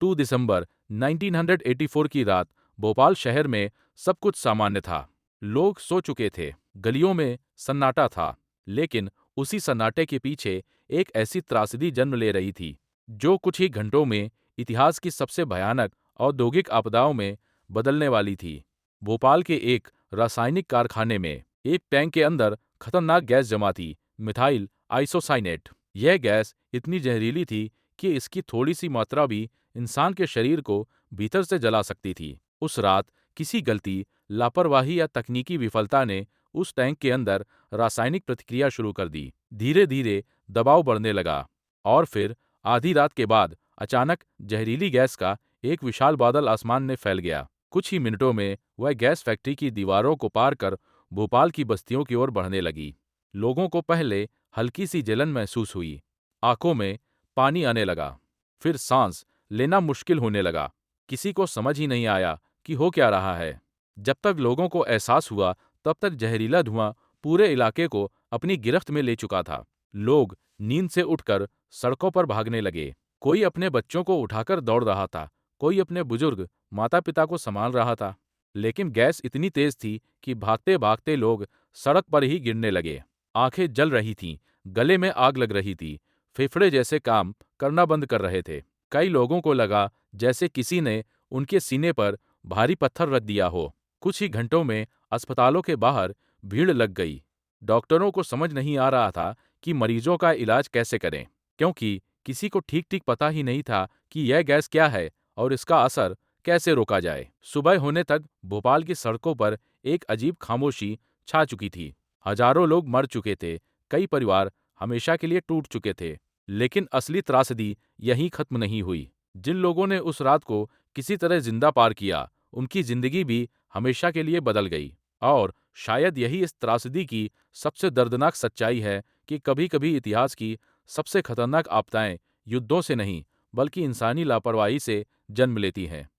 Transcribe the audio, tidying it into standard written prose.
2 दिसंबर 1984 की रात भोपाल शहर में सब कुछ सामान्य था। लोग सो चुके थे, गलियों में सन्नाटा था, लेकिन उसी सन्नाटे के पीछे एक ऐसी त्रासदी जन्म ले रही थी, जो कुछ ही घंटों में इतिहास की सबसे भयानक औद्योगिक आपदाओं में बदलने वाली थी। भोपाल के एक रासायनिक कारखाने में एक टैंक के अंदर खतरनाक गैस जमा थी, मिथाइल आइसोसाइनेट। यह गैस इतनी जहरीली थी कि इसकी थोड़ी सी मात्रा भी इंसान के शरीर को भीतर से जला सकती थी। उस रात किसी गलती, लापरवाही या तकनीकी विफलता ने उस टैंक के अंदर रासायनिक प्रतिक्रिया शुरू कर दी। धीरे धीरे दबाव बढ़ने लगा और फिर आधी रात के बाद अचानक जहरीली गैस का एक विशाल बादल आसमान में फैल गया। कुछ ही मिनटों में वह गैस फैक्ट्री की दीवारों को पार कर भोपाल की बस्तियों की ओर बढ़ने लगी। लोगों को पहले हल्की सी जलन महसूस हुई, आंखों में पानी आने लगा, फिर सांस लेना मुश्किल होने लगा। किसी को समझ ही नहीं आया कि हो क्या रहा है। जब तक लोगों को एहसास हुआ, तब तक जहरीला धुआं पूरे इलाके को अपनी गिरफ्त में ले चुका था। लोग नींद से उठकर सड़कों पर भागने लगे। कोई अपने बच्चों को उठाकर दौड़ रहा था, कोई अपने बुजुर्ग माता पिता को संभाल रहा था। लेकिन गैस इतनी तेज थी कि भागते भागते लोग सड़क पर ही गिरने लगे। आंखें जल रही थीं, गले में आग लग रही थी, फेफड़े जैसे काम करना बंद कर रहे थे। कई लोगों को लगा जैसे किसी ने उनके सीने पर भारी पत्थर रख दिया हो। कुछ ही घंटों में अस्पतालों के बाहर भीड़ लग गई। डॉक्टरों को समझ नहीं आ रहा था कि मरीजों का इलाज कैसे करें, क्योंकि किसी को ठीक ठीक पता ही नहीं था कि यह गैस क्या है और इसका असर कैसे रोका जाए। सुबह होने तक भोपाल की सड़कों पर एक अजीब खामोशी छा चुकी थी। हजारों लोग मर चुके थे, कई परिवार हमेशा के लिए टूट चुके थे। लेकिन असली त्रासदी यहीं खत्म नहीं हुई। जिन लोगों ने उस रात को किसी तरह जिंदा पार किया, उनकी जिंदगी भी हमेशा के लिए बदल गई। और शायद यही इस त्रासदी की सबसे दर्दनाक सच्चाई है कि कभी-कभी इतिहास की सबसे खतरनाक आपदाएं युद्धों से नहीं, बल्कि इंसानी लापरवाही से जन्म लेती हैं।